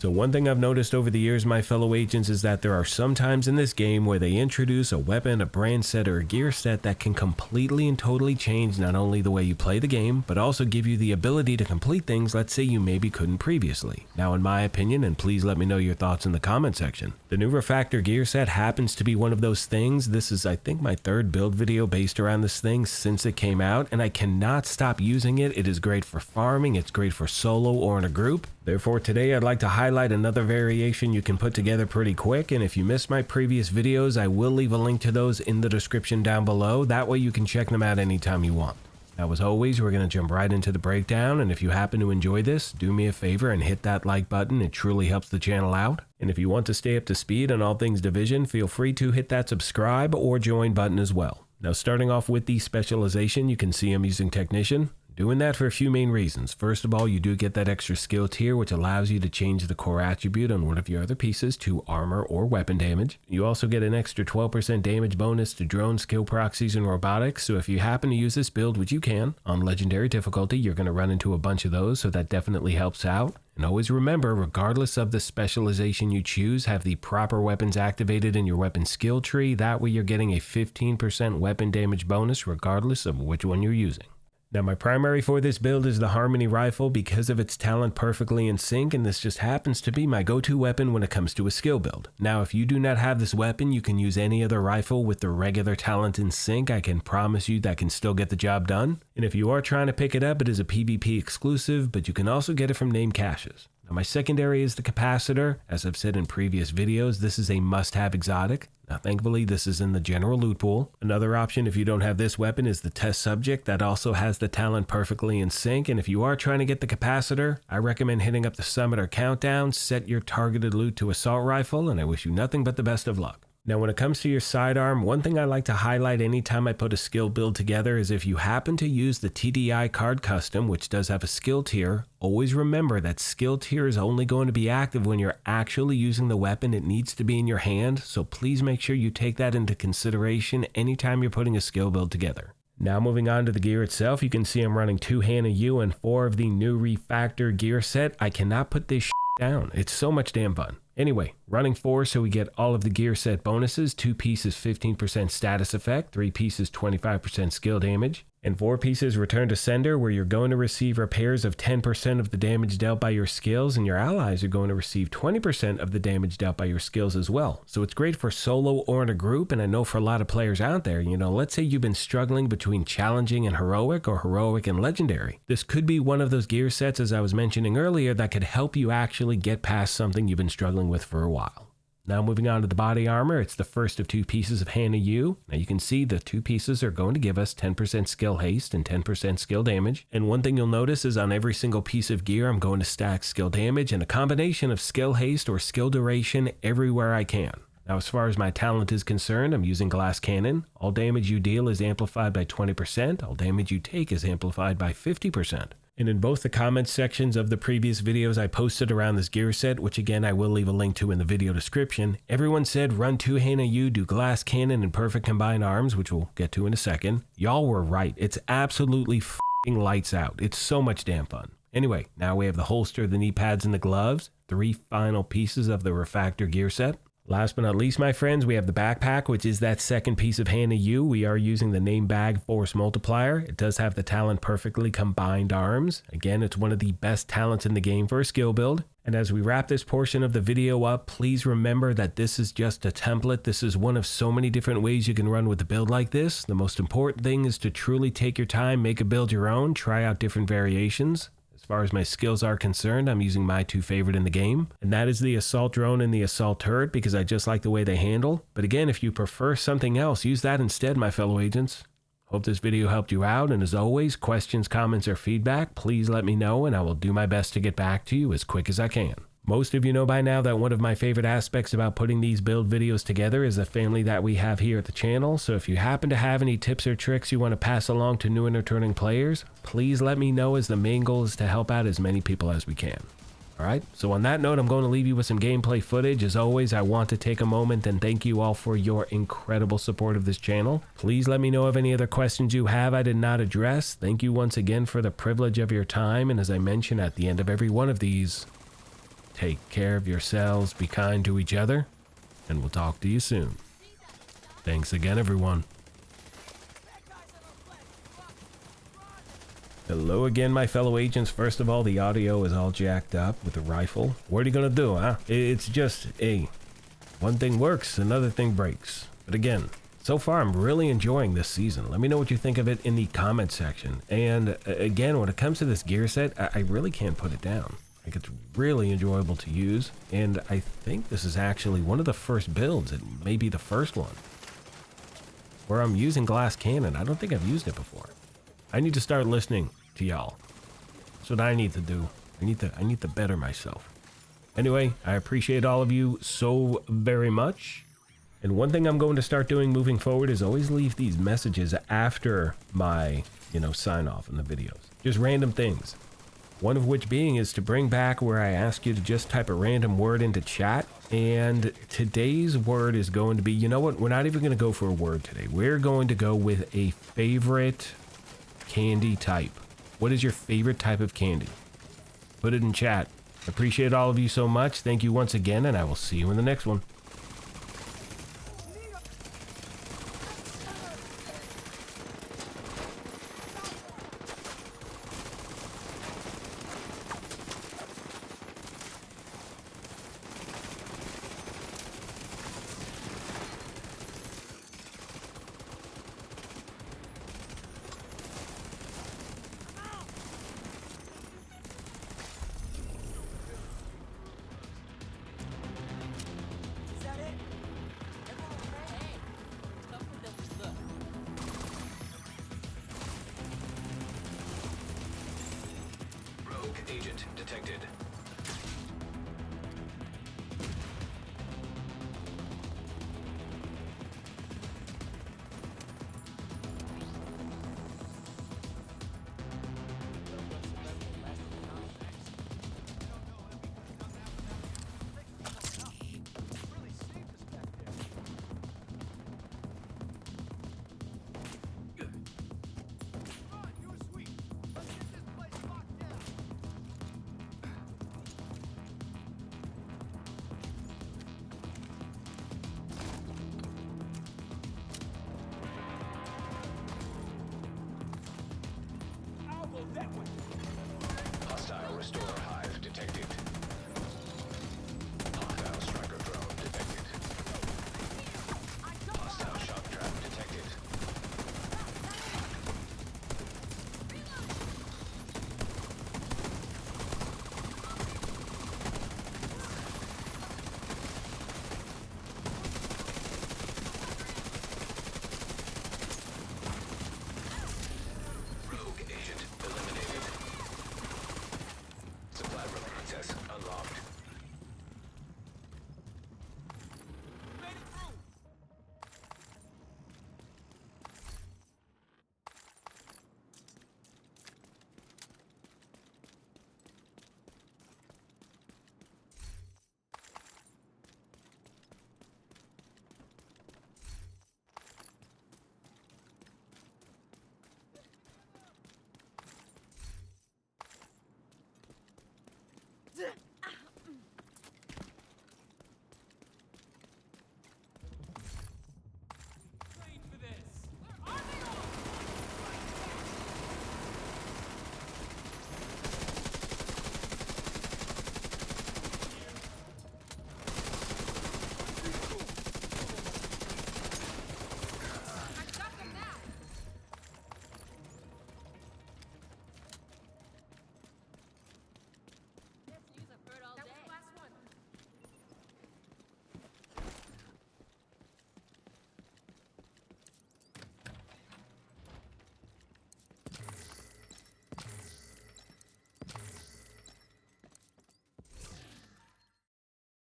So one thing I've noticed over the years, my fellow agents, is that there are some times in this game where they introduce a weapon, a brand set, or a gear set that can completely and totally change not only the way you play the game, but also give you the ability to complete things let's say you maybe couldn't previously. Now in my opinion, and please let me know your thoughts in the comment section, the new REFACTOR gear set happens to be one of those things. This is I think my third build video based around this thing since it came out, and I cannot stop using it. It is great for farming, it's great for solo or in a group. Therefore today I'd like to highlight another variation you can put together pretty quick, and if you missed my previous videos, I will leave a link to those in the description down below. That way you can check them out anytime you want. Now as always, we're going to jump right into the breakdown, and if you happen to enjoy this, do me a favor and hit that like button. It truly helps the channel out. And if you want to stay up to speed on all things Division, feel free to hit that subscribe or join button as well. Now starting off with the specialization, you can see I'm using Technician. Doing that for a few main reasons. First of all, you do get that extra skill tier, which allows you to change the core attribute on one of your other pieces to armor or weapon damage. You also get an extra 12% damage bonus to drone, skill proxies, and robotics. So if you happen to use this build, which you can, on legendary difficulty, you're going to run into a bunch of those, so that definitely helps out. And always remember, regardless of the specialization you choose, have the proper weapons activated in your weapon skill tree. That way you're getting a 15% weapon damage bonus regardless of which one you're using. Now my primary for this build is the Harmony Rifle because of its talent perfectly in sync, and this just happens to be my go-to weapon when it comes to a skill build. Now if you do not have this weapon, you can use any other rifle with the regular talent in sync. I can promise you that can still get the job done. And if you are trying to pick it up, it is a PvP exclusive, but you can also get it from name caches. Now my secondary is the Capacitor. As I've said in previous videos, this is a must-have exotic. Now thankfully this is in the general loot pool. Another option if you don't have this weapon is the Test Subject. That also has the talent perfectly in sync, and if you are trying to get the Capacitor, I recommend hitting up the Summit or Countdown, set your targeted loot to Assault Rifle, and I wish you nothing but the best of luck. Now when it comes to your sidearm, one thing I like to highlight anytime I put a skill build together is if you happen to use the TDI card custom, which does have a skill tier, always remember that skill tier is only going to be active when you're actually using the weapon. It needs to be in your hand, so please make sure you take that into consideration anytime you're putting a skill build together. Now moving on to the gear itself, you can see I'm running 2 Hannah U and 4 of the new REFACTOR gear set. I cannot put this down. It's so much damn fun. Anyway, running 4 so we get all of the gear set bonuses, 2 pieces 15% status effect, 3 pieces 25% skill damage, and 4 pieces return to sender, where you're going to receive repairs of 10% of the damage dealt by your skills, and your allies are going to receive 20% of the damage dealt by your skills as well. So it's great for solo or in a group, and I know for a lot of players out there, let's say you've been struggling between challenging and heroic or heroic and legendary. This could be one of those gear sets, as I was mentioning earlier, that could help you actually get past something you've been struggling with for a while. Now moving on to the body armor, it's the first of 2 pieces of Hannah U. Now you can see the 2 pieces are going to give us 10% skill haste and 10% skill damage. And one thing you'll notice is on every single piece of gear, I'm going to stack skill damage and a combination of skill haste or skill duration everywhere I can. Now as far as my talent is concerned, I'm using Glass Cannon. All damage you deal is amplified by 20%. All damage you take is amplified by 50%. And in both the comments sections of the previous videos I posted around this gear set, which again I will leave a link to in the video description, everyone said run 2 Hannah U, do Glass Cannon and Perfect Combined Arms, which we'll get to in a second. Y'all were right. It's absolutely f***ing lights out. It's so much damn fun. Anyway, now we have the holster, the knee pads, and the gloves. 3 final pieces of the REFACTOR gear set. Last but not least, my friends, we have the backpack, which is that second piece of Hannah U. We are using the name bag force multiplier. It does have the talent perfectly combined arms. Again, it's one of the best talents in the game for a skill build. And as we wrap this portion of the video up, please remember that this is just a template. This is one of so many different ways you can run with a build like this. The most important thing is to truly take your time, make a build your own, try out different variations. As far as my skills are concerned, I'm using my 2 favorite in the game, and that is the Assault Drone and the Assault Turret because I just like the way they handle. But again, if you prefer something else, use that instead, my fellow agents. Hope this video helped you out, and as always, questions, comments, or feedback, please let me know, and I will do my best to get back to you as quick as I can. Most of you know by now that one of my favorite aspects about putting these build videos together is the family that we have here at the channel, so if you happen to have any tips or tricks you want to pass along to new and returning players, please let me know, as the main goal is to help out as many people as we can. Alright, so on that note, I'm going to leave you with some gameplay footage. As always, I want to take a moment and thank you all for your incredible support of this channel. Please let me know of any other questions you have I did not address. Thank you once again for the privilege of your time, and as I mention at the end of every one of these, take care of yourselves, be kind to each other, and we'll talk to you soon. Thanks again, everyone. Hello again, my fellow agents. First of all, the audio is all jacked up with the rifle. What are you gonna do, huh? It's just, one thing works, another thing breaks. But again, so far I'm really enjoying this season. Let me know what you think of it in the comment section. And again, when it comes to this gear set, I really can't put it down. Like, it's really enjoyable to use, and I think this is actually one of the first builds, it may be the first one, where I'm using glass cannon. I don't think I've used it before. I need to start listening to y'all. That's what I need to do. I need to better myself. Anyway, I appreciate all of you so very much. And one thing I'm going to start doing moving forward is always leave these messages after my, sign off in the videos. Just random things. One of which being is to bring back where I ask you to just type a random word into chat. And today's word is going to be, you know what? We're not even going to go for a word today. We're going to go with a favorite candy type. What is your favorite type of candy? Put it in chat. Appreciate all of you so much. Thank you once again, and I will see you in the next one. Agent detected.